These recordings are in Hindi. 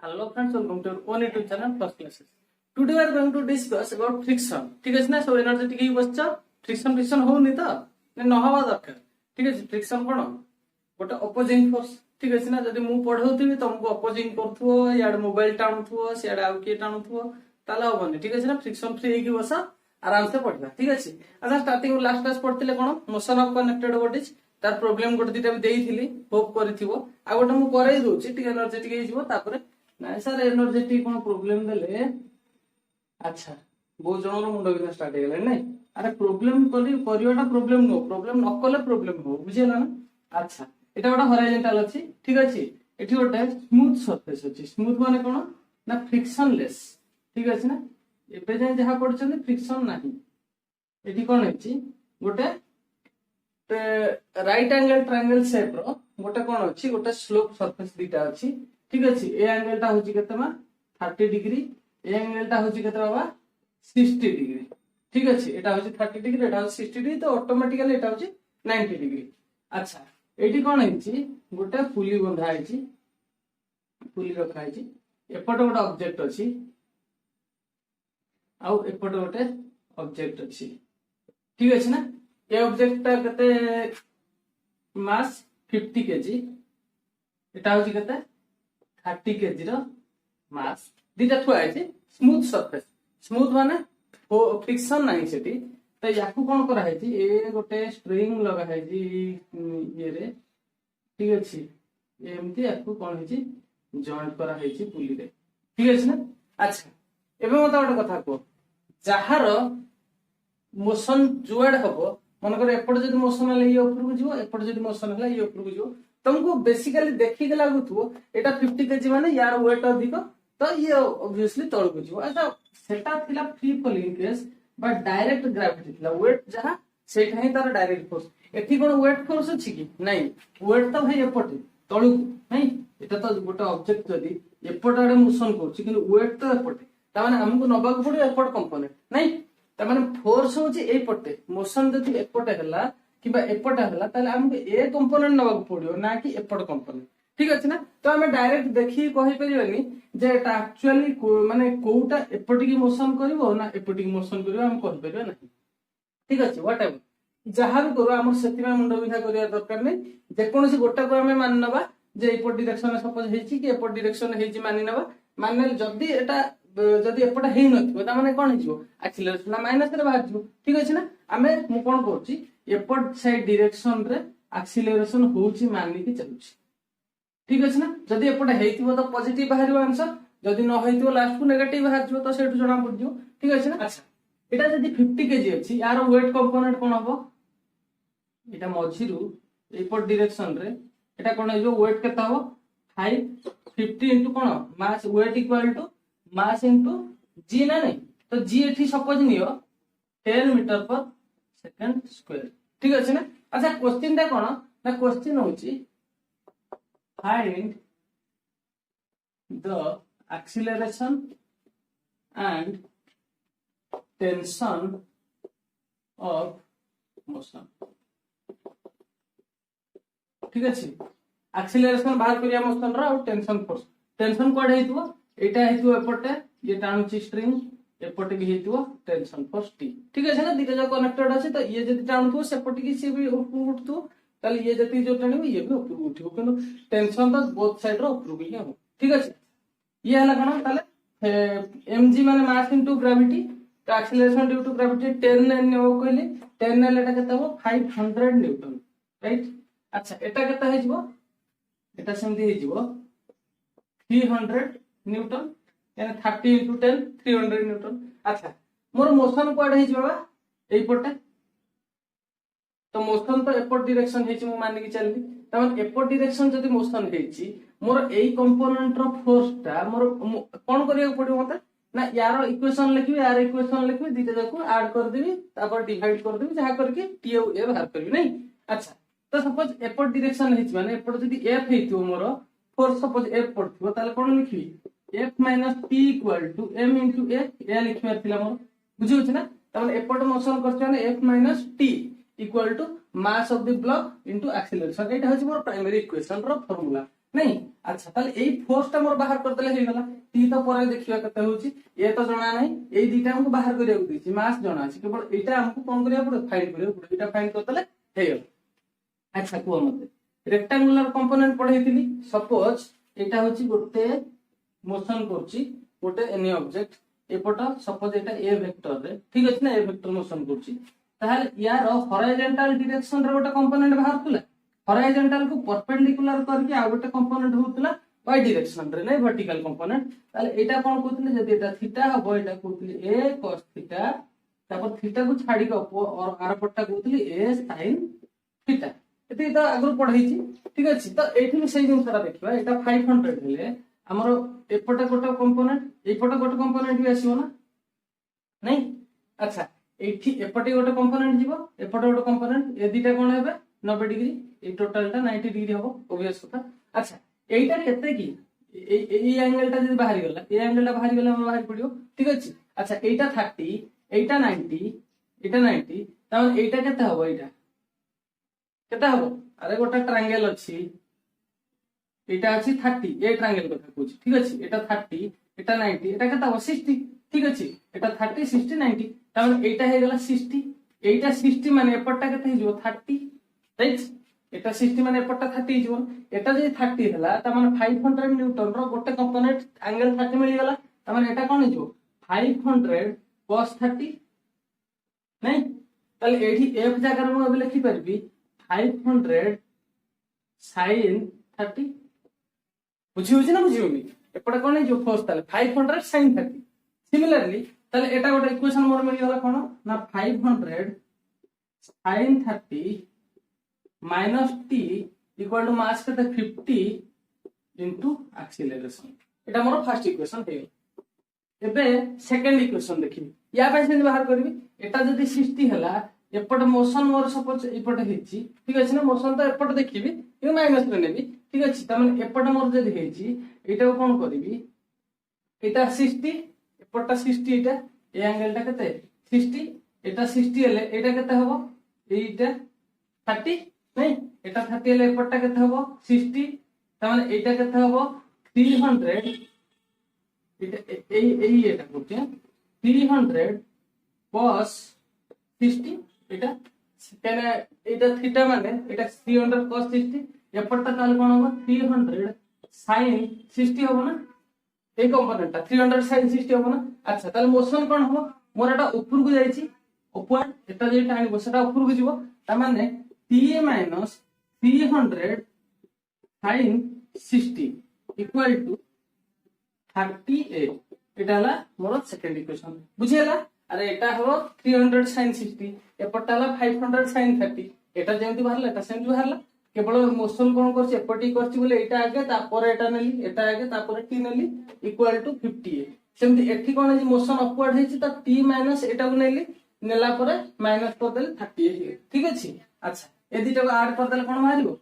Hello friends, welcome to our own YouTube channel First Classes. Today we are going to discuss about friction. ठीक है ना, सब एनर्जेटिक ही बच्चा फ्रिक्शन होनी तो न हवा दरकार. ठीक है, फ्रिक्शन कोन गोटे अपोजिंग फोर्स. ठीक है ना, जदि मु पढौथिबी तुमको अपोजिंग करथुओ याड मोबाइल टाणुथुओ सियाड आउ के टाणुथुओ ताला होबनी. ठीक है ना, फ्रिक्शन फ्री हेकी बसा आराम से पढबा. ठीक है. अच्छा, स्टार्टिंग लास्ट क्लास पढतिले कोन मोशन ऑफ कनेक्टेड बॉडीज तार प्रॉब्लम गोटे दिटा भी देइथिली होप करिथिबो. आ गोटे मु करै दोछि. ठीक है, एनर्जेटिक हे जिवो तापर ना सर एनर्जेटिक कोन प्रॉब्लम देले. अच्छा, बहुत जनर मुंड बिना स्टार्ट हे गेले नै. अरे प्रॉब्लम करिवाटा प्रॉब्लम नो, प्रॉब्लम न कले प्रॉब्लम हो, बुझियला ना. अच्छा, एटा गोटा हॉरिजॉन्टल अछि. ठीक अछि, एठी गोटे स्मूथ सरफेस अछि. स्मूथ माने कोन ना फ्रिक्शनलेस. ठीक अछि ना, एबे जे जहा पडछन फ्रिक्शन नाही. एठी कोन अछि गोटे राइट एंगल ट्रायंगल शेप रो गोटे कोन अछि गोटे स्लोप सरफेस दिटा अछि. ठीक अछि, ए एंगल टा होची केते मा 30 डिग्री, ए एंगल टा होची केते बाबा 60 डिग्री. ठीक अछि, एटा होची 30 डिग्री, एटा होची 60 डिग्री, तो ऑटोमेटिकली एटा होची 90 डिग्री. अच्छा, एठी कोन हैछि गोटे पुली बंधा हैछि, पुली रखा हैछि. एपट गोटे ऑब्जेक्ट अछि आउ एपट गोटे ऑब्जेक्ट अछि. ठीक अछि ना, ए ऑब्जेक्ट टा केते मास 50 केजी, एटा होची केते 30 केजी रो मास. दिटा थुआ है स्मूथ सरफेस. स्मूथ माने फ्रिक्शन नाही सेठी. तो याकू कोन करा है ए गोटे स्ट्रिंग लगा है ये रे. ठीक अछि, एमती याकू कोन है जॉइंट करा है पुली रे. ठीक अछि ना. अच्छा, एबे मत गोटे कथा को जहार मोशन जुआड हबो, मन कर एपट जदि मोशन हले ये ऊपर को जिवो, एपट जदि मोशन हले ये ऊपर को जिवो, तुमको बेसिकली देखि के लागुथुओ एटा 50 केजी माने यार वेट अधिक, तो ये ऑब्वियसली तळ को जिवो. अच्छा, सेटा थिला free falling case but direct gravity थिला. वेट जहा सेटा ही तार डायरेक्ट फोर्स. एठी कोन वेट फोर्स अछि कि नाही, वेट तो भाई एपट तळ को नाही. एटा तो गोटे ऑब्जेक्ट जदि एपट आडे मोशन करछि किंतु वेट तो एपट, ता माने हमको नबाक पड़ो एपट कंपोनेंट नाही. ता माने फोर्स होछि ए पटे, मोशन जदि एपट हला किबा एपट हला ताले हमको ए कंपोनेंट नबाक पड़ियो ना कि एपट कंपोनेंट. ठीक अछि ना. तो हमें डायरेक्ट देखि कहि परिबानी जे एटा एक्चुअली माने कोउटा एपट की मोशन करिवो ना एपट की मोशन करिवो हम कहि परिबा नाही. ठीक अछि, व्हाट एवर जहा भी करो हमर सेतिमा मुंड बिधा करिया दरकार नै. जे कोनोसी गोटा को हमें मान नबा जे एपट डायरेक्शन सपोज हेछि कि एपट डायरेक्शन हेछि मानि नबा. माने जदी एटा जदी एपट हेइ नथिबो ता माने कोन हिजो एक्सीलरेशन ना माइनस रे बाहर जिवो. ठीक अछि ना. हमें मु कोन करछि एपट साइड डायरेक्शन रे एक्सीलरेशन होछि मानि कि चलुछि. ठीक अछि ना. जदी एपट हेइतिबो तो पॉजिटिव बाहरियो आंसर, जदी न हेइतिबो लास्ट को नेगेटिव बाहर जिवो, तो सेठु जणा पड़ जिवो. ठीक अछि ना. अच्छा, एटा जदी 50 केजी अछि यार वेट कंपोनेंट कोन हबो, एटा मझिरु एपट डायरेक्शन रे एटा कोन हिजो वेट केता हबो 5 50 इनटू कोन mass, weight equal to mass into g ना नहीं. तो जी एठी सपोज नियो 10 मीटर पर सेकंड स्क्वायर. ठीक अछि ना. अच्छा, क्वेश्चन टा कोन ना, क्वेश्चन होछि find the acceleration and tension of motion. ठीक अछि, एक्सीलरेशन बाहर करिया मोशन रो और टेंशन फोर्स. टेंशन कोड हेइतबो एटा हेइतबो एपटे ये टाणुची स्ट्रिंग, एपटे भी हेइतबो टेंशन फोर्स टी. ठीक अछि ना. दिटा जो कनेक्टेड अछि, तो ये जति टाणुथो सेपटे की से भी ऊपर उठतो, ताले ये जति जो टाणिबो ये भी ऊपर उठिबो, किंतु टेंशन तो बोथ साइड रो ऊपर ही हो. ठीक अछि, ये हला कोन ताले mg माने मास इनटू ग्रेविटी. तो एक्सीलरेशन ड्यू टू ग्रेविटी 10 नेबो कहले 10 नेले एटा केते हो 500 न्यूटन. राइट. अच्छा, एटा केते हे जिवो, एटा सेमति हे जिवो 300 न्यूटन, यानी 30 into 10 300 न्यूटन. अच्छा, मोर मोशन कोड हे जिवो बा एई पटे, तो मोशन तो एपट डायरेक्शन हेछि मु मानि कि चलली. तमन एपट डायरेक्शन जदि मोशन हेछि मोर एई कंपोनेंट रो फोर्स टा मोर कोन करिया पड़ियो मते ना यार इक्वेशन लिखबी, यार इक्वेशन लिखबी, दिते जाको ऐड कर देबी, तापर डिवाइड कर देबी, जहा करके टी और ए बाहर करबी नहीं. अच्छा, तो सपोज एपट डायरेक्शन हेछि माने एपट जदि एफ हेतियो मोर फोर्स सपोज एफ पड़थिबो ताले कोन लिखबी F minus T equal to M into A लिखबार थिला मोर. बुझि होछि ना. तमन एपट मोशन करछ माने F minus T equal to mass of the block into acceleration. एटा होछि मोर प्राइमरी इक्वेशन रो फार्मूला. नहीं अच्छा ताले एई फोर्स टा मोर बाहर करदेले हे गला टी तो पर देखिबा कते होची ए तो जणा नाही एई दीटा हमको बाहर करिया दिछि मास जणा अछि केवल एटा हमको कोन करिया पड़े फाइंड करिया पड़े एटा फाइंड करदेले हे गला अच्छा को मते रेक्टेंगुलर कंपोनेंट पढैतिली सपोज एटा होची गोटे मोशन करची गोटे एनी ऑब्जेक्ट एपट सपोज एटा ए वेक्टर रे ठीक अछि ना ए वेक्टर मोशन करची ताहाल यार हॉरिजॉन्टल डायरेक्शन रे गोटे कंपोनेंट बाहर तुला हॉरिजॉन्टल को परपेंडिकुलर करके आ गोटे कंपोनेंट होतला वाई डायरेक्शन रे नै वर्टिकल कंपोनेंट ताले एटा कोन कहतले जदि एटा थीटा हबो एटा कहतले ए cos थीटा तापर थीटा को छाडी के और आर पट्टा कहतले ए sin थीटा एते तो आगु पढाइची ठीक अछि तो एठी में सही जिनसरा देखबा एटा 500 हेले हमरो एपटे गोटे कंपोनेंट एपटे गोटे कंपोनेंट भी आसीबो ना नहीं अच्छा एठी एपटे गोटे कंपोनेंट जीवो एपटे गोटे कंपोनेंट ए दिटा कोन हेबे 90 डिग्री ए टोटल टा 90 डिग्री हबो ऑब्वियस कथा अच्छा एटा केते की ए एंगल टा जदी बाहरी गला ए एंगल टा बाहरी गला हम बाहर पडियो ठीक अछि अच्छा एटा 30 एटा 90 एटा 90 तमन एटा केते हबो एटा केते हबो अरे गोटे ट्रायंगल अछि एटा अछि 30 ए ट्रायंगल कथा कहूची ठीक अछि एटा 30 एटा 90 एटा केते हबो 60 ठीक अछि एटा 30 60 90 तमन एटा हे गला 60 एटा 60 माने एपटटा केते हे जो 30 राइट एटा 60 माने एपटटा 30 हिजो एटा जे 30 हला त माने 500 न्यूटन रो गोटे कंपोनेंट एंगल 30 मिली गला त माने एटा कोन हिजो 500 cos 30 नहीं तले एठी f जगह में अब लिखि परबी 500 sin 30 बुझी होची ना बुझी होनी एपटा कोन हिजो फोर्स तले 500 sin 30 सिमिलरली तले एटा गोटे इक्वेशन मोर मिली गला कोन ना 500 sin 30 minus t equal to mass के 50 into acceleration एटा मोर फर्स्ट इक्वेशन हे एबे सेकंड इक्वेशन देखि या पे से बाहर करबी एटा जदी 60 हला एपट मोशन मोर सपोज एपट हेची ठीक अछि ना मोशन तो एपट देखिबी इ माइनस रे नेबी ठीक अछि त माने एपट मोर जदी हेची एटा कोन करबी एटा 60 एपटा 60 एटा ए एंगल टा केते 60 एटा 60 हेले एटा केते हबो एटा 30 नहीं एटा 30 हेले एपटा केते हबो 60 त माने एटा केते हबो 300 एटा एटा करते 300 cos 60 एटा केने एटा थीटा माने एटा 300 cos 60 एपटा ताल कोन हबो 300 sin 60 हबो ना ए कंपोनेंट 300 sin 60 हबो ना अच्छा ताल मोशन कोन हबो मोर एटा ऊपर को जाईची अपवर्ड एटा जे टाइम बसटा ऊपर को जीवो त माने t minus 300 sin 60 equal to 38 Etah La more second equation बुझियला अरे एटा हो 300 sin 60 एपटाला 500 sin 30 एटा जेमति बाहरला एटा सेमति बाहरला केवल मोशन कोन करछि एपटी करछि बोले एटा आगे तापर एटा नेली एटा आगे तापर t नेली इक्वल टू 58 सेमति एठी कोन जे मोशन अपवर्ड हेछि त t माइनस एटा को नेली नेला परे माइनस कर देले 38 ठीक अछि अच्छा ए दिटा को ऐड कर देले कोन मारिबो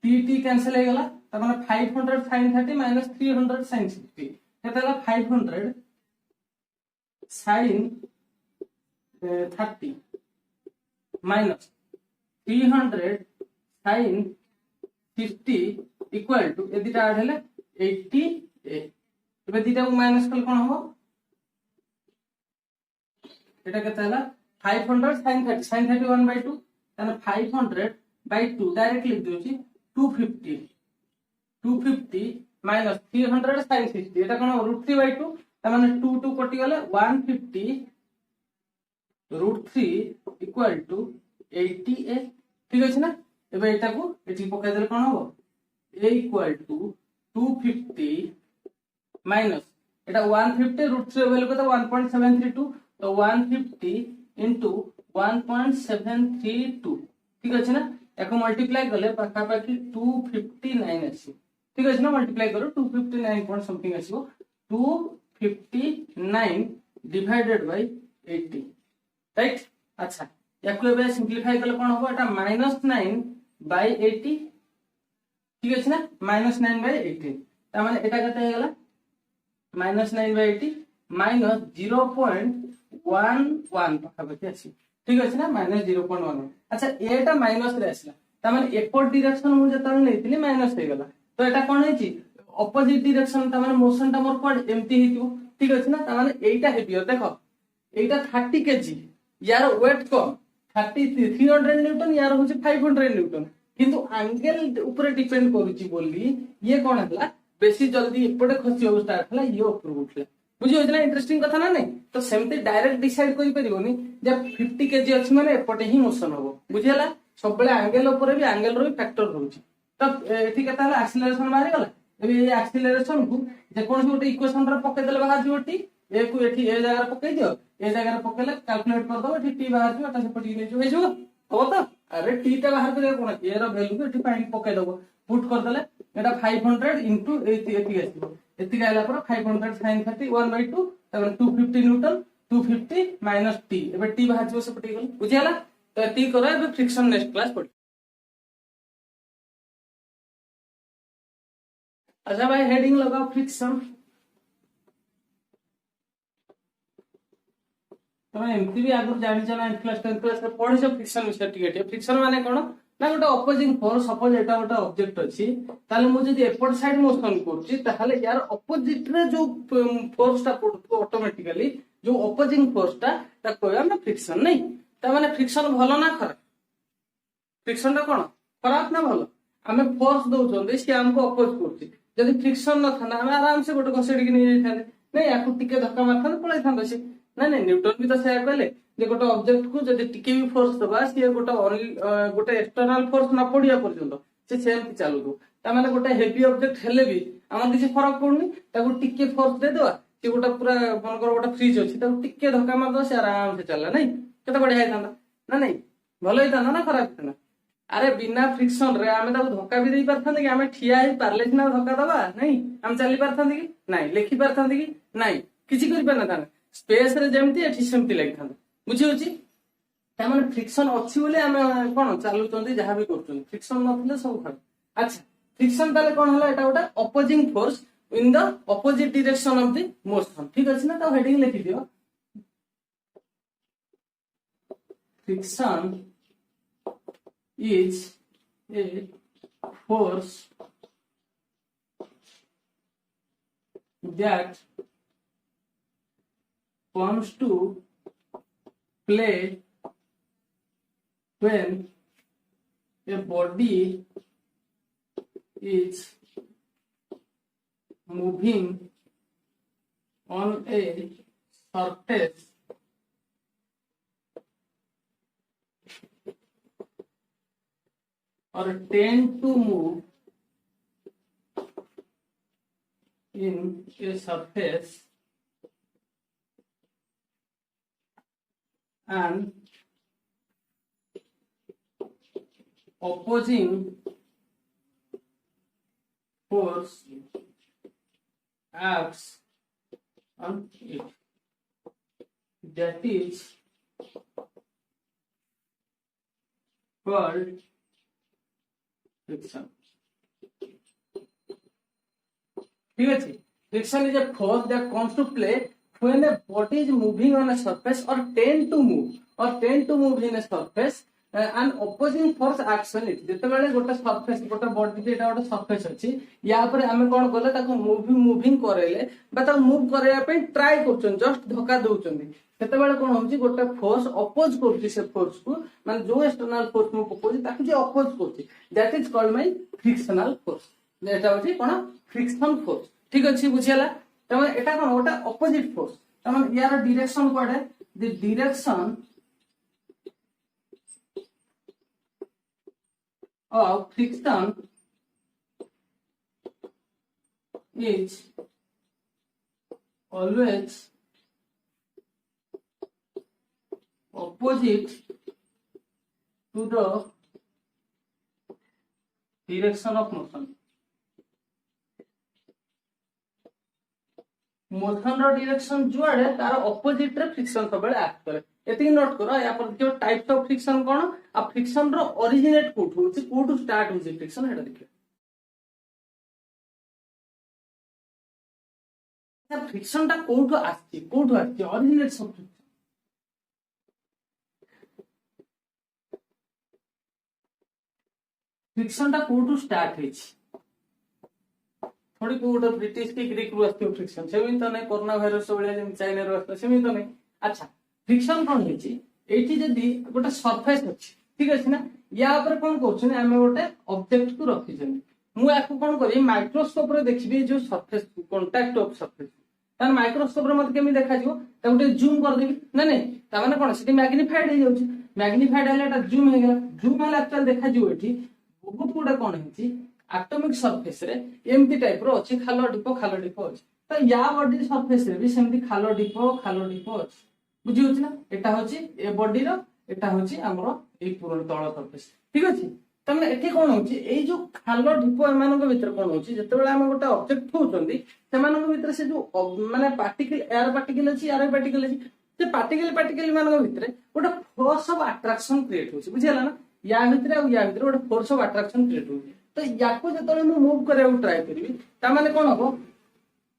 t कैंसिल हे गला त माने 500 sin 30 minus 300 sin 60 केतला 500 sin 30 minus 300 sin 60 equal to A दिटा ऐड हेले 88 एबे दिटा को माइनस कल कोन हो एटा केते हला 500 sin 30 sin 30 1/2 तने 500 by 2 डायरेक्ट लिख दोची 250 minus 300 sin 60 एटा कोन √3/2 त माने 2 2 कटि गले 150 √3 equal to 88 ठीक अछि ना एबे एटा को एठी पकाय देले कोन हो a equal to 250 minus Etah 150 √3 value कत 1.732 तो 150 into 1.732 ठीक अछि ना एको मल्टीप्लाई करले पाखा पाखी 259 अछि ठीक अछि ना मल्टीप्लाई करो 259 पॉइंट समथिंग आसीबो 259 डिवाइडेड बाय 80 राइट अच्छा याको एबे सिंपलीफाई करले कोन होबो एटा -9 बाय 80 ठीक अछि ना -9 बाय 80 त माने एटा कते हे गेला -9 बाय 80 माइनस 0.11 पाखापाखि आसी ठीक अछि ना -0.11 अच्छा एटा माइनस रे आसला त माने एपोर्ट डायरेक्शन मु जतन लेतिली माइनस हे गेला तो एटा कोन हेची ऑपोजिट डायरेक्शन ता माने मोशन ता मोर कोड एम्प्टी हेतिबो ठीक अछि ना ता माने एटा हेवियर देखो एटा 30 केजी यार वेट कम 300 न्यूटन यार होची 500 न्यूटन किंतु एंगल ऊपर डिपेंड करूची बोली ये कोन हला बेसी जल्दी एपटे खसी हो स्टार्ट हला ये ऊपर उठला बुझी होजना इंटरेस्टिंग कथा ना नहीं तो सेमते डायरेक्ट डिसाइड करि परिबोनी जे 50 केजी अछि माने एपटे ही मोशन होबो बुझी हला सब बेले एंगल ऊपर भी एंगल रो फैक्टर रहउची तब एठी कथा हला एक्सीलरेशन मारि गला एबे ये एक्सीलरेशन को जे कोन गोटे इक्वेशन रे पके देले बाहर जोटी ए को एठी ए जगह रे पके दियो ए जगह रे पकेले कैलकुलेट कर दो एठी टी बाहर जो एटा से पटी ले जो हे जो हो तो अरे टी टा बाहर करे कोन ए रो वैल्यू एठी पानी पके दबो पुट कर देले एटा 500 इनटू एती आसीबो एती आइला पर 500 sin 30 1/2 तब 250 न्यूटन 250 माइनस टी एबे टी बाहर जो से पटी गल बुझियाला तो एती करो एबे फ्रिक्शन नेक्स्ट क्लास पढ़ अच्छा भाई हेडिंग लगाओ फ्रिक्शन तमे एमती भी आगु जानि जाना क्लास 10 क्लास रे पढि छ फ्रिक्शन विषय टिके फ्रिक्शन माने कोन ना गोटे अपोजिंग फोर्स सपोज एटा गोटे ऑब्जेक्ट अछि ताले मु जदी एपट साइड मोशन करछि ताले यार अपोजिट रे जो फोर्स ता पडतो ऑटोमेटिकली जो अपोजिंग फोर्स ता कोया ना फ्रिक्शन नहीं ता माने फ्रिक्शन भलो ना खराब फ्रिक्शन ता कोन खराब ना भलो हमें फोर्स दउछन से हमको अपोज करछि जदी फ्रिक्शन न थाना हम आराम से गोटे घसेडी के नै थाने नहीं याकू टिके धक्का मारथन पळै थान से ना नहीं न्यूटन भी तो सेया कहले जे गोटे ऑब्जेक्ट को जदी टिके भी फोर्स दबा से गोटे एक्सटर्नल फोर्स न पड़िया पर्यंत से सेम चालू दो ता माने गोटे हेवी ऑब्जेक्ट हेले भी हमर किसी फरक पड़ुनी ताको टिके फोर्स दे दवा से गोटे पूरा मनकर गोटे फ्रीज अछि ताको टिके धक्का मार दो से आराम से चलला नहीं केते बढ़िया हैताना ना नहीं भलो हैताना ना खराब हैताना अरे बिना फ्रिक्शन रे आमे ताको धक्का भी देई परथांते कि आमे ठिया ही पारले ना धक्का दबा नहीं हम चली परथांते कि नहीं लिखि परथांते कि नहीं किछि करि परना था स्पेस रे जेमती एठी सेमती लागिथांता बुझी होची ता माने फ्रिक्शन अछि बोले आमे कोन चालू चंदी जहा भी करचुन फ्रिक्शन नथले सब खराब अच्छा फ्रिक्शन ताले कोन हला एटा गोटा opposing force in the opposite direction of the motion ठीक अछि ना तो हेडिंग लिखि दियो friction is a force that comes to play when a body is moving on a surface or tend to move in a surface and opposing force acts on it. That is called friction. ठीक है friction is a force that comes to play when a body is moving on a surface or tend to move in a surface and opposing force acts on it जते बेले गोटे सरफेस गोटे बॉडी जे एटा गोटे सरफेस अछि या पर हमें कोन करले ताको मूविंग करेले बा ताको मूव करया पे ट्राई करछन जस्ट धक्का दउछन केते बेले कोन होछि गोटे फोर्स अपोज करछि से फोर्स को माने जो एक्सटर्नल फोर्स मु पकोछि ताको जे अपोज करछि that is called my frictional force एटा होछि कोन फ्रिक्शन फोर्स ठीक अछि बुझियाला तमे एटा कोन गोटे अपोजिट फोर्स तमे यार डायरेक्शन कोडे the direction of friction is always opposite to the direction of motion. Motion रो डायरेक्शन जुआडे तार ऑपोजिट रे फ्रिक्शन सब बेले एक्ट करे एतिक नोट करो या पर जो टाइप्स ऑफ फ्रिक्शन कोन आ फ्रिक्शन रो ओरिजिनेट कोठु होछि कोठु स्टार्ट होछि फ्रिक्शन हेडा देखियो या फ्रिक्शन ता कोठु आछि ओरिजिनेट सब फ्रिक्शन ता कोठु स्टार्ट होछि थोड़ी को गोटे ब्रिटिश की ग्रीक रु आसथिव फ्रिक्शन सेमी तो नहीं कोरोना भाइरस भलिया जेम चाइना रु आसथिव सेमी तो नहीं। अच्छा फ्रिक्शन कोन होची एठी जदी गोटे सरफेस अछि ठीक अछि ना या ऊपर कोन करछन हम गोटे ऑब्जेक्ट को रखिछन मु याकू कोन करी माइक्रोस्कोप रे देखबी जो सरफेस कांटेक्ट ऑफ सरफेस तार माइक्रोस्कोप रे मत केमी देखा जिवो ता गोटे जूम कर देबी ना नहीं ता माने कोन सिटी मैग्निफाइड हो जाउची मैग्निफाइड हले एटा जूम हे गेला जूम हले एक्चुअल देखा जिवो एठी बहुत गुडा कोन हेची एटॉमिक सरफेस रे एमती टाइप रो अछि खालो डिपो अछि तो या बॉडी सरफेस रे भी सेमती खालो डिपो अछि बुझी होची ना एटा होची ए बॉडी रो एटा होची हमरो ए पूर्ण तळ सरफेस ठीक अछि तमे एठी कोन होची ए जो खालो डिपो एमानक भीतर कोन होची जते बेला हम गोटे ऑब्जेक्ट होचंदी सेमानक भीतर से जो माने पार्टिकल एयर पार्टिकल अछि एयर पार्टिकल अछि से पार्टिकल मानक भीतर गोटे फोर्स ऑफ अट्रैक्शन क्रिएट होची बुझियला ना या भीतर आ या भीतर गोटे फोर्स ऑफ अट्रैक्शन क्रिएट होची तो याको जतले मु मूव करया ट्राई करबी ता माने कोन हबो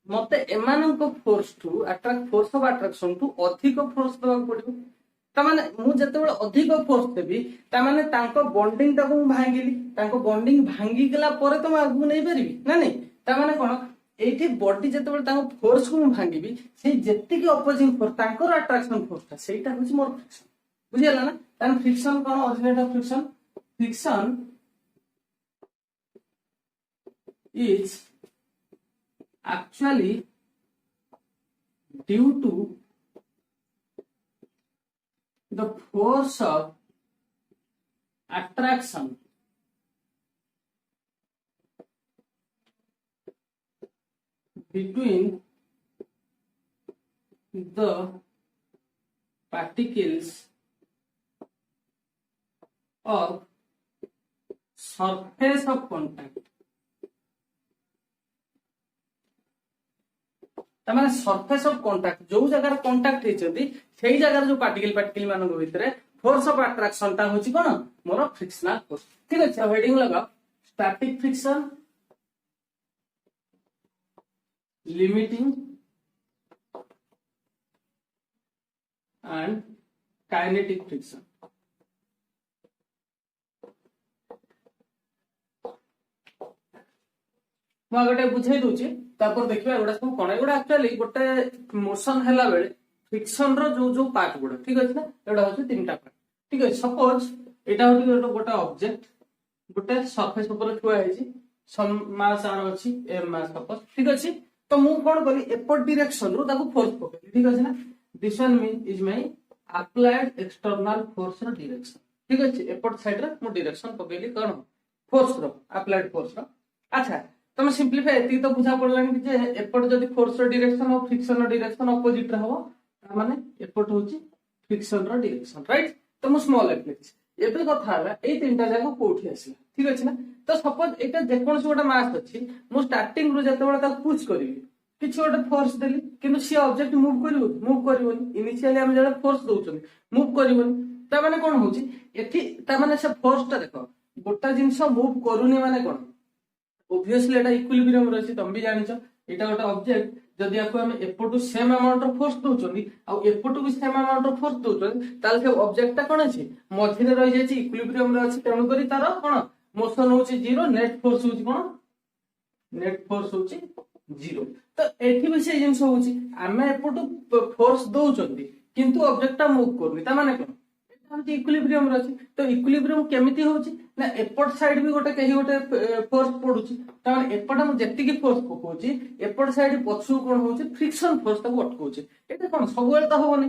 मते एमानक फोर्स टू अट्रैक्ट फोर्स ऑफ अट्रैक्शन टू अधिक फोर्स दवा पड़िबो ता माने मु जते बेले अधिक फोर्स देबी ता माने तांको बॉन्डिंग ताको मु भांगिली तांको बॉन्डिंग भांगी गेला परे तो आगु नै परिबी ना नहीं ता माने कोन एठी बॉडी जते बेले तांको फोर्स को मु भांगीबी से जेति के अपोजिंग फोर्स तांको अट्रैक्शन फोर्स ता सेटा होची मोर फ्रिक्शन बुझियला ना ता friction cone originate of friction is actually due to the force of attraction between the particles of surface of contact तमाने सरफेस ऑफ कांटेक्ट जो जगह कांटेक्ट हेचंदी सेही जगह जो पार्टिकल मानक भितरे फोर्स ऑफ अट्रैक्शन ता होची कोन मोर फ्रिक्शनल फोर्स ठीक अछि अब हेडिंग लगा static friction limiting and kinetic friction मु गोटे बुझाई दूची तापर देखिबा एगुडा सब कोन एगुडा एक्चुअली गोटे मोशन हैला बेले फ्रिक्शन रो जो जो पार्ट गुडा ठीक अछि ना एगुडा होची तीनटा पार्ट ठीक अछि सपोज एटा होची गोटे ऑब्जेक्ट गोटे सरफेस ऊपर थुआ हैची सम मास आर अछि एम मास सपोज ठीक अछि तो मु कोन करी एपर डायरेक्शन रो ताको फोर्स पकई ठीक अछि ना this one mean is my applied external force रो डायरेक्शन ठीक अछि एपर साइड रे मु डायरेक्शन पकईली कोन फोर्स रो अप्लाइड फोर्स रो अच्छा तुम सिंपलीफाई एति तो बुझा पड़लानी जे एपट जदी फोर्स रो डायरेक्शन और फ्रिक्शन रो डायरेक्शन अपोजिट रे हो माने एपट होची फ्रिक्शन रो डायरेक्शन राइट तो मु स्मॉल एप्लिकेस एबे कथा हला ए तीनटा जाको कोठी आसी ठीक अछि ना तो सपोज एटा जे कोन से गोटा मास अछि मु स्टार्टिंग रो जते बेला ता पुश करबी किछि गोटा फोर्स देली किंतु सी ऑब्जेक्ट मूव करिवोनी इनिशियली हम जडा फोर्स दोउछन मूव करिवोनी ता माने कोन होची एठी ता माने से फोर्स ता देखो गोटा जिंस मूव करूनी माने कोन ऑब्वियसली एटा इक्विलिब्रियम रहछि तुम भी जानिछ एटा गोटा ऑब्जेक्ट जदी आपको हम एपटू सेम अमाउंट ऑफ फोर्स दोउछनी आ एपटू भी सेम अमाउंट ऑफ फोर्स दोउछनी ताल से ऑब्जेक्टटा कोन अछि मझिरे रहि जायछि इक्विलिब्रियम रे अछि तेनु करी तार कोन मोशन होछि 0 नेट फोर्स होछि कोन नेट फोर्स होछि 0 तो एठी भी से जिंस होछि हमें एपटू फोर्स दोउछनी किंतु ऑब्जेक्टटा मूव करबी ता माने कोन एटा इक्विलिब्रियम रे अछि तो इक्विलिब्रियम केमिति होछि ना एपट साइड भी गोटे कही गोटे फोर्स पडुची त माने एपट हम जत्ति की फोर्स पकोची एपट साइड पछु कोन होची फ्रिक्शन फोर्स ताको अटकोची एटा कोन सब बेले त होबनी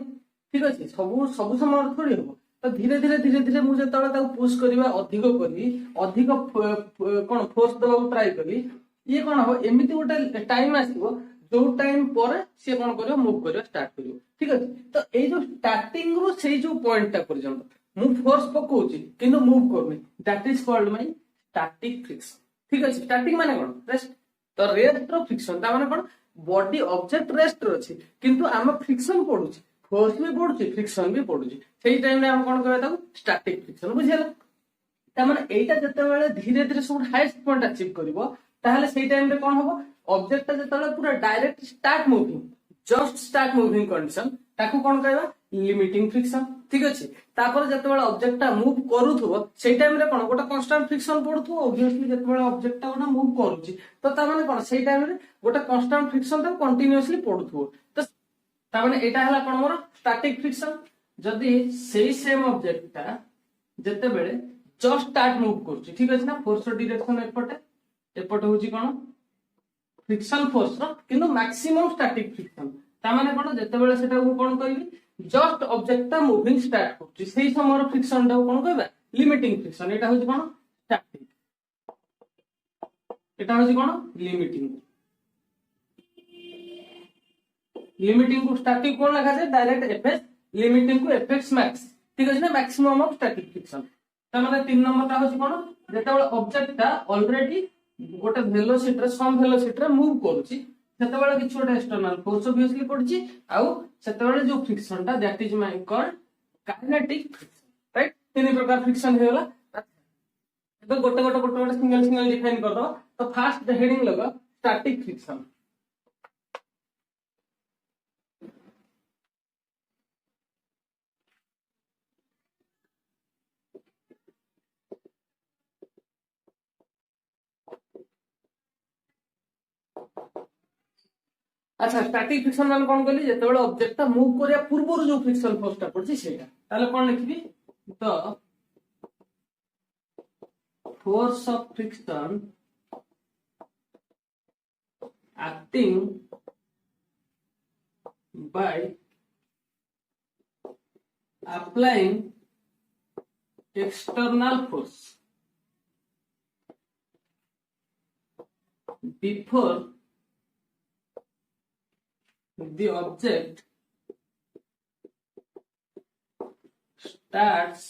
ठीक अछि सब समय थोड़ी हो तो धीरे धीरे मु जतला ताको पुश करबा अधिक करी अधिक कोन फोर्स दबा ट्राई करी ये कोन हो एमिति गोटे टाइम आसीबो जो टाइम पर से कोन करियो मूव करियो स्टार्ट करियो ठीक अछि तो ए जो स्टार्टिंग रो से जो पॉइंट ता पर्यंत मु फोर्स पकोची किंतु मूव करनी that is called my static friction ठीक अछि स्टैटिक माने कोन रेस्ट तो रेस्ट रो फ्रिक्शन ता माने कोन बॉडी ऑब्जेक्ट रेस्ट रो अछि किंतु हम फ्रिक्शन पडुची फोर्स भी पडुची फ्रिक्शन भी पडुची सेही टाइम रे हम कोन कहबा ताको स्टैटिक फ्रिक्शन बुझियला ता माने एटा जते बेले धीरे धीरे सब हाईएस्ट पॉइंट अचीव करबो ताहले सेही टाइम रे कोन होबो ऑब्जेक्ट जते बेले पूरा direct start moving just start moving condition ताको कोन कहबा लिमिटिंग फ्रिक्शन ठीक अछि तापर जतबेले ऑब्जेक्टटा मूव करूथबो सेई टाइम रे कोन गोटा कांस्टेंट फ्रिक्शन पडुथबो ऑब्वियसली जतबेले ऑब्जेक्टटा गोटा मूव करूची तो ता माने कोन सेई टाइम रे गोटा कांस्टेंट फ्रिक्शन ता कंटीन्यूअसली पडुथबो तो ता माने एटा हला कोन मोर स्टैटिक फ्रिक्शन जदी सेई सेम ऑब्जेक्टटा जतबेले जस्ट स्टार्ट मूव करूची ठीक अछि ना फोर्स डायरेक्शन एपटे होची कोन फ्रिक्शन फोर्स रो किंतु मैक्सिमम स्टैटिक फ्रिक्शन ता माने कोन जतबेले सेटा को कोन कहबी जस्ट ऑब्जेक्टटा मूविंग स्टार्ट करूची सेई समय फ्रिक्शन टा कोन कहबा लिमिटिंग फ्रिक्शन एटा होची कोन स्टैटिक एटा होची कोन लिमिटिंग को स्टैटिक कोन लगा जाय डायरेक्ट एफएस लिमिटिंग को एफएक्स मैक्स ठीक अछि ना मैक्सिमम ऑफ स्टैटिक फ्रिक्शन ता माने 3 नंबर ता होची कोन जतबेले ऑब्जेक्टटा ऑलरेडी गोटे वेलोसिटी रे सम वेलोसिटी रे मूव करूची सेतेबेले किछ गोटे एक्सटर्नल फोर्स ऑब्वियसली पड़ची आउ सेतेबेले जो फ्रिक्शन टा that is my called kinetic friction right तीन प्रकार फ्रिक्शन हेला तो गोटे सिंगल डिफाइन कर दो तो फर्स्ट हेडिंग लगा स्टैटिक फ्रिक्शन अच्छा स्टैटिक फ्रिक्शन मान कोन कहली जेतेबेले ऑब्जेक्टटा मूव करिया पूर्व जो फ्रिक्शन फोर्स टा पड़ची सेटा ताले कोन लिखबी तो force of friction acting by applying external force before the object starts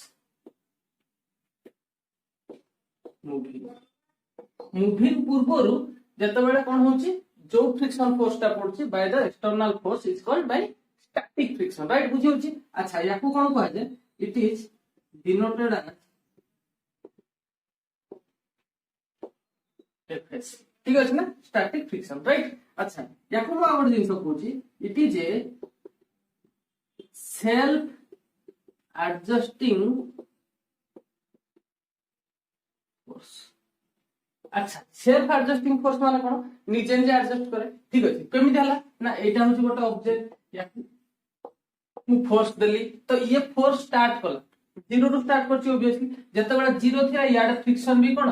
moving पूर्वरु जतबेले कोन होची जो फ्रिक्शन फोर्स टा पड़ची by the external force is called by static friction right बुझी होची अच्छा याकू कोन कहै जे it is denoted as FS ठीक अछि ना स्टैटिक फ्रिक्शन राइट अच्छा याकू मो आउट जिंस कहूची it is a self adjusting force अच्छा सेल्फ एडजस्टिंग फोर्स माने कोन निजे निजे एडजस्ट करे ठीक अछि केमिति हला ना एटा होची गोटे ऑब्जेक्ट याकू मु फोर्स देली तो ये फोर्स स्टार्ट कला जीरो रु स्टार्ट करछि ऑब्वियसली जतबेला जीरो थिया याड फ्रिक्शन भी कोन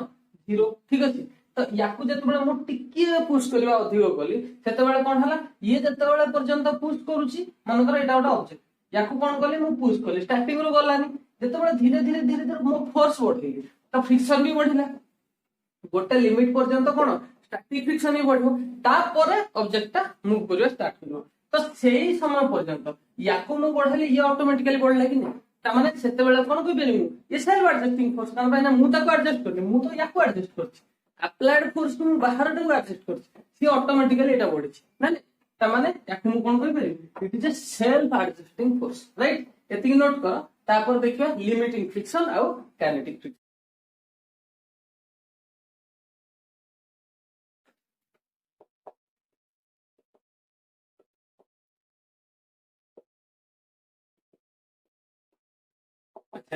जीरो ठीक अछि तो याकू जतबेला मु टिकिए पुश करबा अधिक कली सेतबेला कोन हला ये जतबेला पर्यंत पुश करूछि मन कर एटा गोटे ऑब्जेक्ट याकू कोन कली मु पुश कली स्टार्टिंग रो गलानी जतबेला धीरे धीरे मु फोर्स बढ़ेली तो फ्रिक्शन भी बढ़िला गोटे लिमिट पर्यंत कोन स्टैटिक फ्रिक्शन ही बढ़ो तापर ऑब्जेक्टटा मूव करिया स्टार्ट करियो तो सेही समय पर्यंत याकू मु बढ़ले ये ऑटोमेटिकली बढ़ला कि नै ता माने सेते बेला कोन कोइ बेली मु ये सेल्फ एडजस्टिंग फोर्स कान बायना मु ताको एडजस्ट करनी मु तो याकू एडजस्ट करछि अप्लाइड फोर्स मु बाहर टू एडजस्ट करछि सी ऑटोमेटिकली एटा बढ़िछि नाले ता माने याकू मु कोन कोइ बेली it is a self adjusting force right एतिक नोट कर तापर देखियो लिमिटिंग फ्रिक्शन आउ काइनेटिक फ्रिक्शन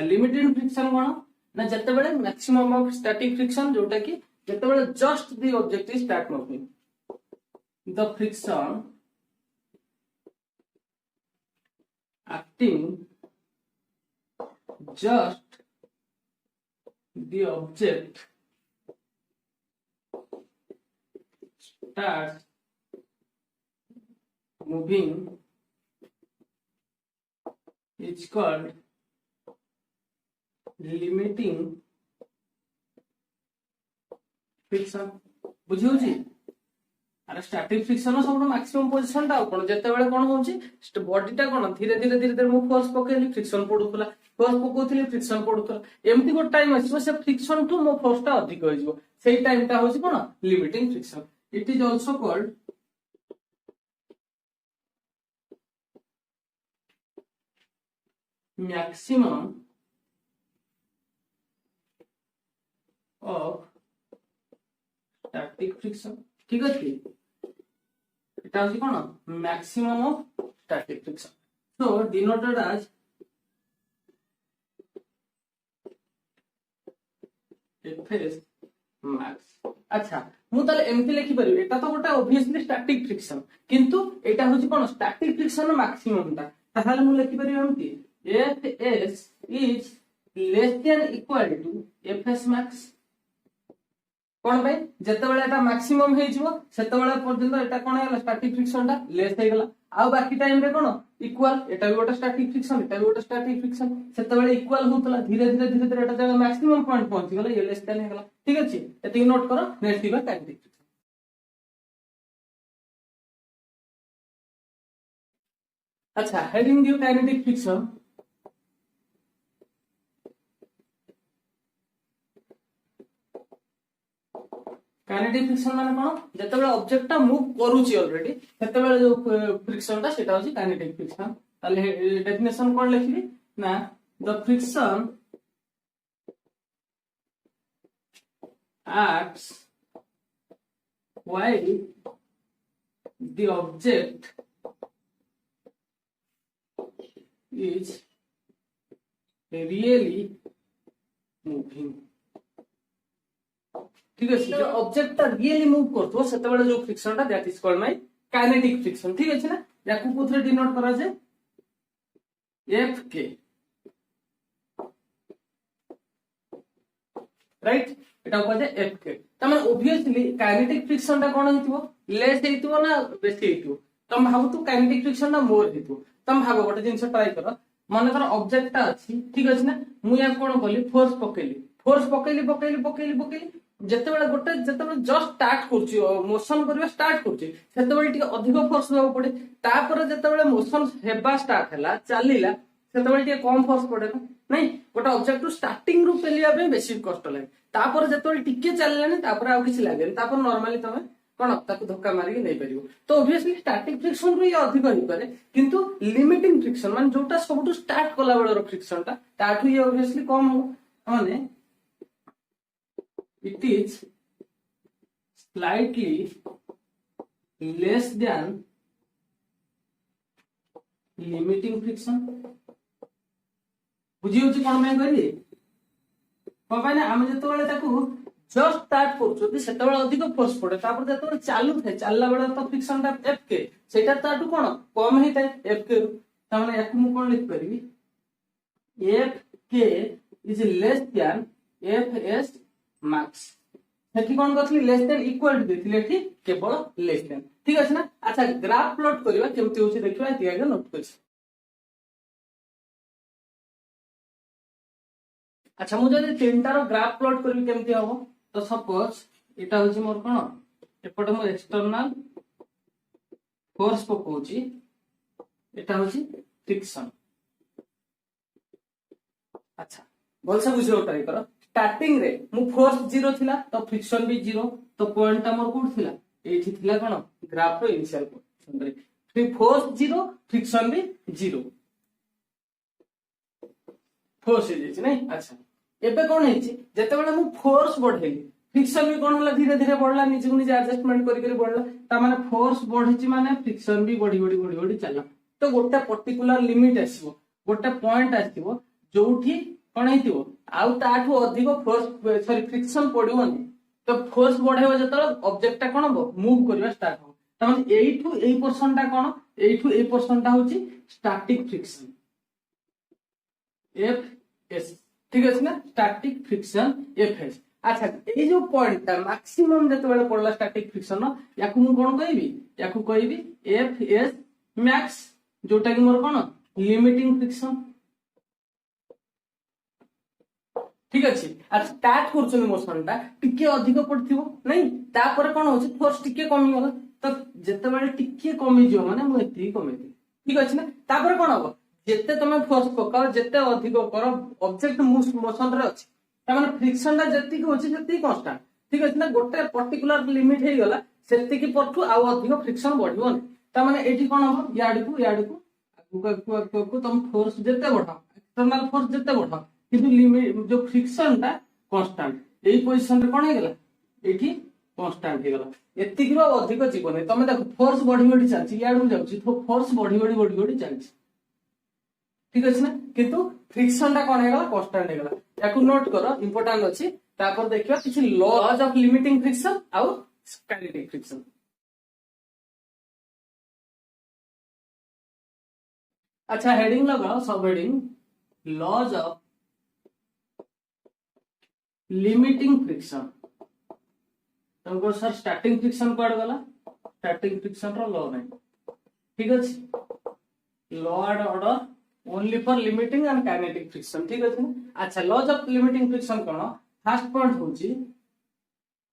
लिमिटेड फ्रिक्शन कोन ना जते बेले मैक्सिमम ऑफ स्टैटिक फ्रिक्शन जोटा कि जते बेले just the object is start moving the friction acting just the object starts moving is called limiting friction बुझी होची अरे स्टैटिक फ्रिक्शन सब मैक्सिमम पोजीशन टा कोन जते बेले कोन होची बॉडी टा कोन धीरे धीरे मु फोर्स पकेली फ्रिक्शन पडुतला फोर्स पकोथिली फ्रिक्शन पडुतला एमती गो टाइम आछो से फ्रिक्शन टू मो फोर्स टा अधिक हो जिवो सेही टाइम टा होची कोन limiting friction it is also called maximum of static friction ठीक अछि एटा होची कोन maximum of static friction so denoted as fs max। अच्छा मु ताले एमती लिखि परिबे एटा तो गोटा ऑब्वियसली स्टैटिक फ्रिक्शन किंतु एटा होची कोन स्टैटिक फ्रिक्शन मैक्सिमम ता ताहाले मु लिखि परिबे एमती fs is less than equal to fs max कोन भाई जते बेले एटा मैक्सिमम हे जिवो सेते बेले पर्यंत एटा कोन हैला स्टैटिक फ्रिक्शन ता लेस हे गेला आ बाकी टाइम रे कोन इक्वल एटा भी गोटा स्टैटिक फ्रिक्शन एटा भी गोटा स्टैटिक फ्रिक्शन सेते बेले इक्वल होतला धीरे धीरे एटा जगह मैक्सिमम पॉइंट पहुंची गेला ये लेस देन हे गेला ठीक अछि एति नोट करो नेक्स्ट दिबा काइनेटिक फ्रिक्शन। अच्छा हेडिंग दियो काइनेटिक फ्रिक्शन। काइनेटिक फ्रिक्शन माने कोन जते बेले ऑब्जेक्ट ता मूव करूची ऑलरेडी सेते बेले जो फ्रिक्शन ता सेटा होची काइनेटिक फ्रिक्शन। ताले डेफिनेशन कोन लिखबी ना the friction acts while the object is really moving। ठीक है जब ऑब्जेक्ट ता रियली मूव करतो सेते बेले जो फ्रिक्शन ता that is called my kinetic friction. ठीक है ना याकू कोथरे डिनोट करा जाय एफ के राइट एटा को जे एफ के तमे ऑब्वियसली काइनेटिक फ्रिक्शन ता कोन हितबो लेस हितबो ना बेसी हितबो तम भाबो तो काइनेटिक फ्रिक्शन ना मोर हितबो तम भाबो गोटे जिंस ट्राई करो मन कर ऑब्जेक्ट ता अछि ठीक अछि ना मु या कोन करली फोर्स पकेली जते बेले गोटे जते बेले जस्ट स्टार्ट करछि मोशन करबा स्टार्ट करछि सेते बेले टिके अधिक फोर्स देबो पड़े तापर जते बेले मोशन हेबा स्टार्ट हला चलीला सेते बेले टिके कम फोर्स पड़े ना नहीं गोटे ऑब्जेक्ट स्टार्टिंग रु पेलिया पे बेसी कष्ट लागे तापर जते बेले टिके चललानी तापर आ किछि लागे तापर नॉर्मली तमे कोन ताकू धक्का मारी के नै परिबो तो ऑब्वियसली स्टैटिक फ्रिक्शन रु ये अधिक होई पारे किंतु लिमिटिंग फ्रिक्शन माने जोटा सबटु स्टार्ट कला बेलर फ्रिक्शन ता ताठू ये ऑब्वियसली कम हो माने it is slightly less than limiting friction। बुझी होची कोन मैं करी बाबा ने हम जतो बेले ताकू जस्ट स्टार्ट करछु सेते बेले अधिक फोर्स पड़े तापर जतो बेले चालू थे चलला बेले तो फ्रिक्शन ता एफ के सेटा ताटू कोन कम हे थाए एफ के त माने याकू मु कोन लिख परबी F K is less than F S max सेठी कोन करथली लेस देन इक्वल टू देथिले ठीक केवल लेस देन ठीक अछि ना। अच्छा ग्राफ प्लॉट करबा केमति होछि देखिबा एति आगे नोट करछि। अच्छा मु जदि तीनटा रो ग्राफ प्लॉट करबी केमति होबो तो सपोज एटा होछि मोर कोन एपटे मो एक्सटर्नल फोर्स पकोछि एटा होछि फ्रिक्शन। अच्छा बोलसे बुझियो ट्राई करो स्टार्टिंग रे मु फोर्स 0 थिला तो फ्रिक्शन भी 0 तो पॉइंट ता मोर कोड थिला एठी थिला कोन ग्राफ रो इनिशियल पोजीशन रे फिर फोर्स 0 फ्रिक्शन भी 0 फोर्स हे नहीं। अच्छा एबे कोन हेछि जते बेले मु फोर्स बढ़ेली फ्रिक्शन भी कोन होला धीरे धीरे बढ़ला निजे निजे एडजस्टमेंट करि करि बढ़ला ता माने फोर्स बढ़िछि माने फ्रिक्शन भी बढ़ी चला तो गोटे पर्टिकुलर लिमिट आसीबो गोटे पॉइंट आसीबो जोठी कोन हेतिबो आउ ताठू अधिक फोर्स सॉरी फ्रिक्शन पड़िबोनी तो फोर्स बढ़ेबो जतले ऑब्जेक्ट ता कोन हो मूव करबा स्टार्ट हो त माने एठू एई पोर्शन ता कोन एठू एई पोर्शन ता होची स्टैटिक फ्रिक्शन एफ एस ठीक अछि ना स्टैटिक फ्रिक्शन एफ एस। अच्छा ए जो पॉइंट ता मैक्सिमम जते बेले पड़ला स्टैटिक फ्रिक्शन न याकू मु कोन कहबी एफ एस मैक्स जोटा कि मोर कोन लिमिटिंग फ्रिक्शन ठीक अछि। अच्छा स्टार्ट करछन मोशन ता टिके अधिक पड़थिबो नहीं तापर कोन होछि फोर्स टिके कमी होला तो जते बेले टिके कमी जो माने मु एति कमी ठीक अछि ना तापर कोन हो जेते तमे फोर्स पकाओ जेते अधिक करो ऑब्जेक्ट मोशन रे अछि त माने फ्रिक्शन ता जति को होछि जति कांस्टेंट ठीक अछि ना गोटे पर्टिकुलर लिमिट हे गेला सेति की परठू आ अधिक फ्रिक्शन बढ़िबो नै त माने एठी कोन हो याड को तुम फोर्स जेते बढ़ाओ एक्सटर्नल फोर्स जेते बढ़ाओ किंतु लिमिट जो फ्रिक्शन ता कांस्टेंट एई पोजीशन रे कोन हे गेला एठी कांस्टेंट हे गेला एति की अधिक जीवन तमे देखो फोर्स बढ़ी चलछि याड को जाउछि तो फोर्स बढ़ी चलछि ठीक अच्छे ना किंतु फ्रिक्शन टा कौन हेगला कांस्टेंट हेगला याकू नोट करो इंपोर्टेंट अछि तापर देखियो किछि लॉज ऑफ लिमिटिंग फ्रिक्शन आउ काइनेटिक फ्रिक्शन। अच्छा हेडिंग लगाओ सब heading laws of limiting friction तुमको सर स्टार्टिंग फ्रिक्शन कौन गला स्टार्टिंग फ्रिक्शन रो लॉ नहीं ठीक अछि law and order only for limiting and kinetic friction ठीक अछि अच्छा लॉज ऑफ लिमिटिंग फ्रिक्शन कोन फर्स्ट पॉइंट होची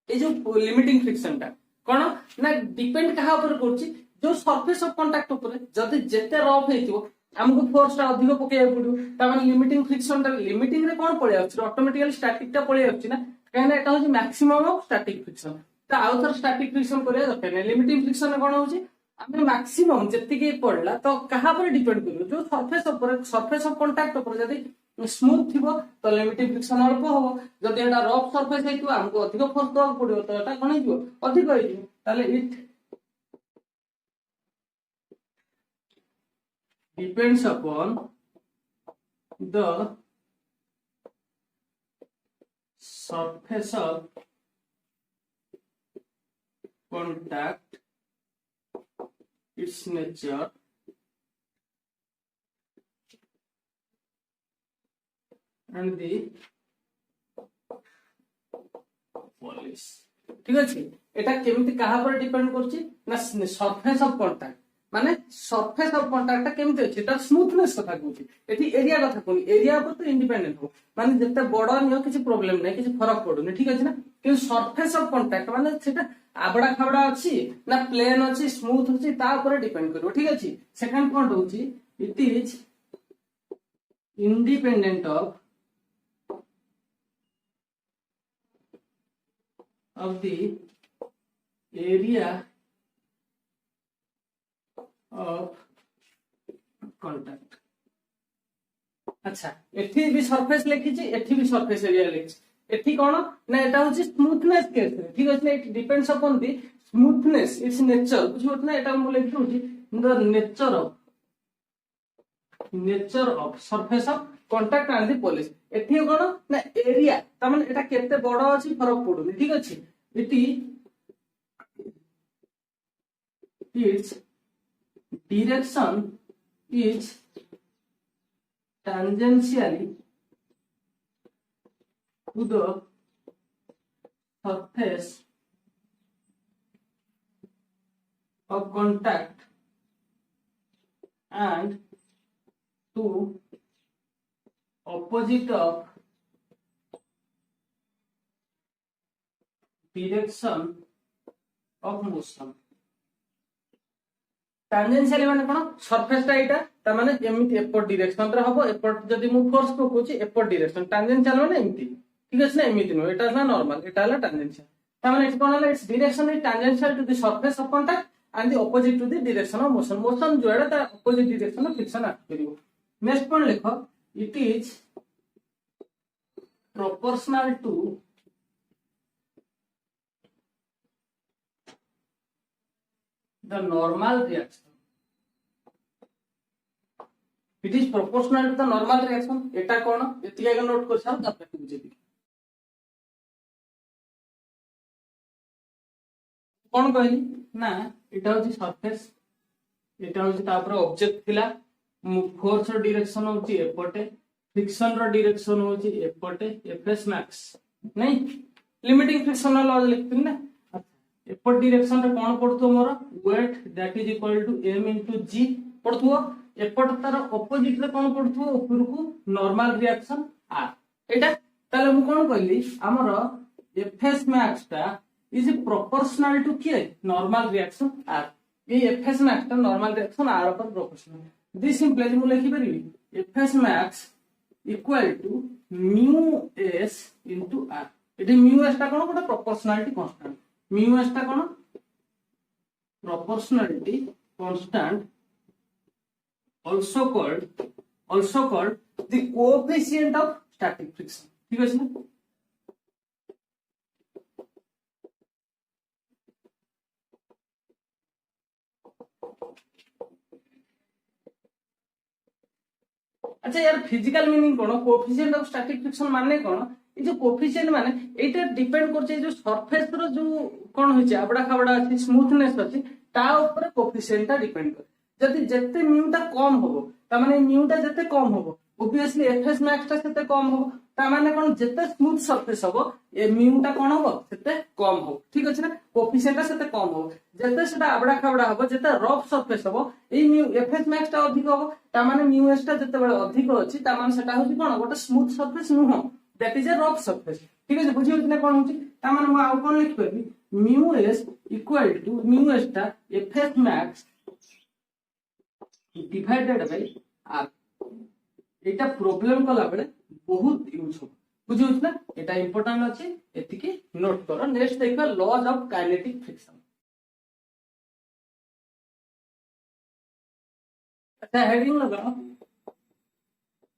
ए जो लिमिटिंग फ्रिक्शन टा कोन ना डिपेंड कहा ऊपर करची जो सरफेस ऑफ कांटेक्ट ऊपर जदी जेते रफ हेतिबो हमको फोर्स टा अधिक पके पड़ो ता माने लिमिटिंग फ्रिक्शन टा लिमिटिंग रे कोन पळे आछि ऑटोमेटिकली स्टैटिक टा पळे आछि ना कहना एटा होची मैक्सिमम ऑफ स्टैटिक फ्रिक्शन ता आउथर स्टैटिक फ्रिक्शन करे दरकार नै लिमिटिंग फ्रिक्शन कोन होची हमें मैक्सिमम जति पड़ला तो कहा पर डिपेंड करियो जो सरफेस ऑफ कांटेक्ट ऊपर जदी स्मूथ थिबो तो लिमिटिंग फ्रिक्शन अल्प होबो जदी एटा रफ सरफेस हेतिबो हमको अधिक फोर्स दो पड़ियो तो एटा कोन हेतिबो अधिक हेतिबो ताले it depends upon the surface of contact, its nature, and the polish ठीक अछि एटा केमिति कहा पर डिपेंड करछि ना सरफेस ऑफ कांटेक्ट माने सरफेस ऑफ कांटेक्ट केमिति अछि ता स्मूथनेस कथा कहछि एठी एरिया कथा कोनी एरिया पर तो इंडिपेंडेंट हो माने जते बड़ नियो किछि प्रॉब्लम नै किछि फरक पडुनी ठीक अछि ना कि सरफेस ऑफ कांटेक्ट माने सेटा आबडा खाबडा अछि ना प्लेन अछि स्मूथ अछि ता ऊपर डिपेंड करिवो ठीक अछि सेकंड पॉइंट होछि it is independent of the area of contact अच्छा एठी भी सरफेस लिखी छी एठी भी सरफेस एरिया लिखी एठी कोन ना एटा होची स्मूथनेस केस रे ठीक अछि it depends upon the smoothness it's nature बुझियो ना एटा हम लिखि होची the nature of surface of contact and the polish एठी कोन ना एरिया त माने एटा केते बड़ अछि फरक पडुनी ठीक अछि इति its direction is tangentially to the surface of contact and to opposite of direction of motion tangential माने कोन सरफेस टा एटा त माने एमिति एपर डायरेक्शन रे हबो एपर जदी मु फोर्स को कोची एपर डायरेक्शन टांजेंशियल माने एमिति ठीक अछि ना एमिति नो एटा ना नॉर्मल एटा हला टांजेंशियल त माने इट्स कोन हला it's direction is tangential to the surface of contact and the opposite to the direction of motion motion जो एटा त opposite direction of friction act करिवो नेक्स्ट पॉइंट लिखो it is proportional to the normal reaction it is proportional to the normal reaction eta कोन एतिया के नोट कर साउ तब बुझे दी कोन कहली ना एटा होची सरफेस एटा होची तापर ऑब्जेक्ट थिला फोर्स रो डायरेक्शन होची एपटे फ्रिक्शन रो डायरेक्शन होची एपटे एफएस मैक्स नहीं लिमिटिंग फ्रिक्शन लॉ लिखतिन ना एपर डायरेक्शन रे कोन पड़तो मोर weight that is equal to m into g पड़तो एपट तार ऑपोजिट रे कोन पड़तो ऊपर को नॉर्मल रिएक्शन r एटा ताले मु कोन कहली हमर fs max टा इज प्रोपोर्शनल टू के नॉर्मल रिएक्शन r ए fs max टा नॉर्मल रिएक्शन r पर प्रोपोर्शनल दिस सिंपली मु लिखि परिबी fs max equal to mu s into r एटी mu s टा कोन कोटा प्रोपोर्शनलिटी कांस्टेंट mu s टा कोन proportionality constant also called the coefficient of static friction ठीक है ना अच्छा यार physical meaning cone coefficient of static friction माने कोन ए जो कोएफिशिएंट माने एटा डिपेंड करछे जो सरफेस रो जो कोन होइছে आबडा खाबडा अछि स्मूथनेस अछि ता ऊपर कोएफिशिएंट ता डिपेंड कर जदि जत्ते म्यू ता कम होबो ता माने म्यू ता जत्ते कम होबो ऑब्वियसली एफएस मैक्स ता सेते कम होबो ता माने कोन जत्ते स्मूथ सरफेस होबो ए म्यू ता कोन होबो सेते कम होबो ठीक अछि ना कोएफिशिएंट ता सेते कम होबो जत्ते सेटा आबडा खाबडा होबो जत्ते रफ सरफेस होबो ए म्यू एफएस मैक्स ता अधिक होबो ता माने म्यू एस ता जत्ते बेले अधिक अछि ता माने सेटा होछि कोन गोटे स्मूथ सरफेस नुह that is a rough surface ठीक अछि बुझि होछि ना कोन होछि ता माने मु आउ कोन लिख परबी mu S equal to mu S ता FS max divided by R एटा प्रॉब्लम कला बेले बहुत यूज हो बुझि होछि ना एटा इंपोर्टेंट अछि एतिकी नोट करो नेक्स्ट देखबा लॉज ऑफ काइनेटिक फ्रिक्शन अच्छा हेडिंग लगाओ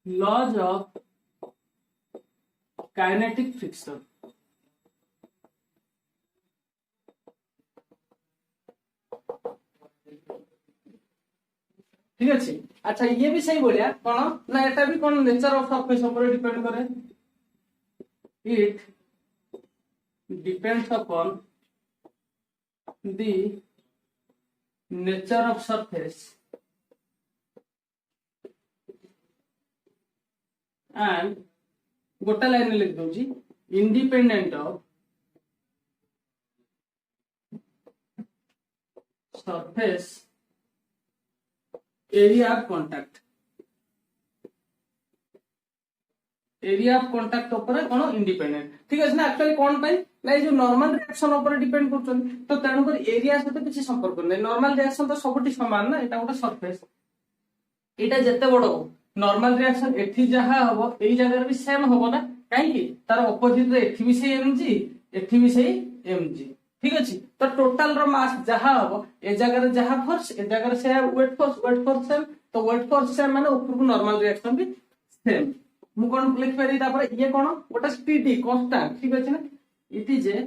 लॉज ऑफ काइनेटिक फ्रिक्शन ठीक अच्छे अच्छा ये भी सही बोलिया कौन ना एटा भी कौन नेचर ऑफ सरफेस ऊपर डिपेंड करे it depends upon the nature of surface and गोटा लाइन लिख दूची independent of surface area of contact ऊपर कौन इंडिपेंडेंट ठीक है ना एक्चुअली कौन पाई ना जो नॉर्मल रिएक्शन ऊपर डिपेंड करछन तो तेणु कर एरिया सहित किसी संपर्क नै नॉर्मल रिएक्शन तो सबटी समान ना एटा गोटे सरफेस एटा जत्ते बड़ हो नॉर्मल रिएक्शन एठी जहा हबो एई जगह भी सेम हबो ना काहे कि तार ऑपोजिट रे एठी भी सेही एमजी एठी भी सेही एमजी ठीक अछि तो टोटल रो मास जहा हबो ए जगह रे जहा फोर्स ए जगह रे से वेट फोर्स सेम तो वेट फोर्स सेम माने ऊपर को नॉर्मल रिएक्शन भी सेम मु कोन लिख पारी तापर ये कोन गोटा स्टीडी कांस्टेंट ठीक अछि ना it is a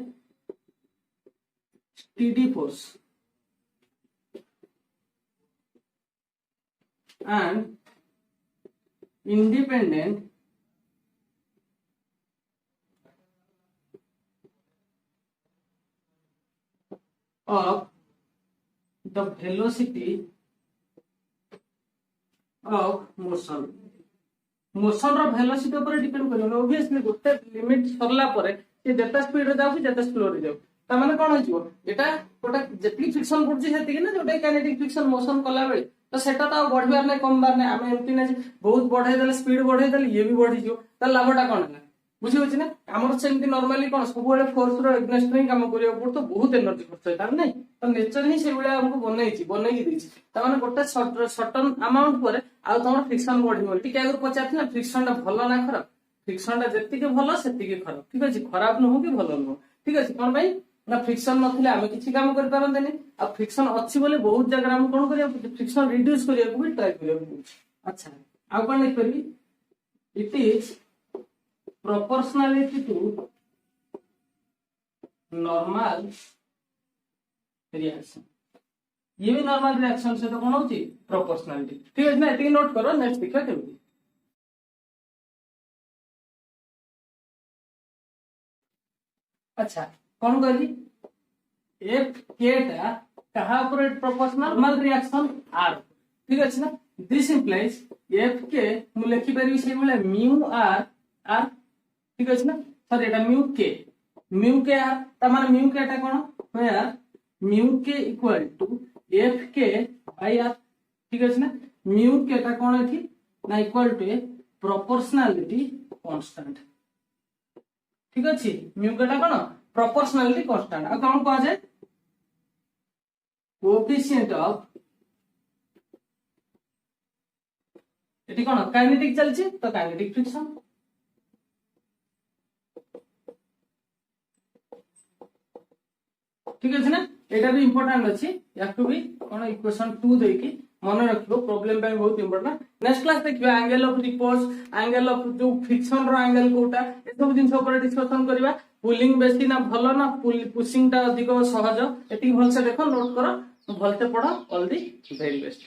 steady force and independent of the velocity of motion motion रो वेलोसिटी ऊपर डिपेंड करियो ऑब्वियसली गोटे लिमिट सरला परे ये जेता स्पीड रे जाउ जेता स्लो रे जाउ ता माने कोन होइछो एटा गोटा जेतली फ्रिक्शन पड़छि सेति कि ना जोटा काइनेटिक फ्रिक्शन मोशन कला बेले तो सेटा तो बढ़िबार नै कमबार नै आमे एमती ना बहुत बढ़ाई देले स्पीड बढ़ाई देले ये भी बढ़ी जो त लाभटा कोन है बुझि होछि ना हमर सेमती नॉर्मली कोन सब बेले फोर्स रो एग्नेस्ट नै काम करियो पड़तो बहुत एनर्जी खर्च होय तार नै तो नेचर ही से बेले हमको बनाई दैछि त माने गोटे सर्टन अमाउंट पर आ तमर फ्रिक्शन बढ़िबो टिके अगर पचाथि ना फ्रिक्शन ता भलो ना खराब फ्रिक्शन ता जति के भलो सेति के खराब ठीक अछि खराब न हो कि भलो न हो ठीक अछि कोन भाई ना फ्रिक्शन नथिले आमे किछि काम कर पारंतेनी आ फ्रिक्शन अछि बोले बहुत जगह हम कोन करिया फ्रिक्शन रिड्यूस करिया को भी ट्राई करिया अच्छा आ कोन लिख परबी it is proportionality to normal reaction ये भी नॉर्मल रिएक्शन से तो कोन होची प्रोपोर्शनलिटी ठीक है ना एती नोट करो नेक्स्ट देखा केबी अच्छा कौन कहली एफ के टा कहा ऊपर प्रोपोर्शनल नॉर्मल रिएक्शन आर ठीक अछि ना दिस इंप्लाइज एफ के मु लिखि परबी से बोले म्यू आर आर ठीक अछि ना सॉरी एटा म्यू के आर त माने म्यू के टा कोन where mu K equal to F K by R ठीक अछि ना म्यू के टा कोन एठी ना equal to a proportionality constant ठीक अछि म्यू के टा कोन प्रोपोर्शनलिटी कांस्टेंट आ कोन कह जाय कोएफिशिएंट ऑफ एठी कोन काइनेटिक चलछि तो काइनेटिक फ्रिक्शन ठीक अछि ना एटा भी इंपोर्टेंट अछि या टू भी कोन इक्वेशन 2 देई कि मन रखिबो प्रॉब्लम पे बहुत इंपोर्टेंट नेक्स्ट क्लास देखियो angle of repose angle of जो फ्रिक्शन रो एंगल कोटा ए सब दिन ऊपर डिस्कशन करबा पुलिंग बेसी ना भलो ना पुशिंग ता अधिक सहज एटी भल से देखो नोट करो भल से पढ़ो ऑल दी वेरी बेस्ट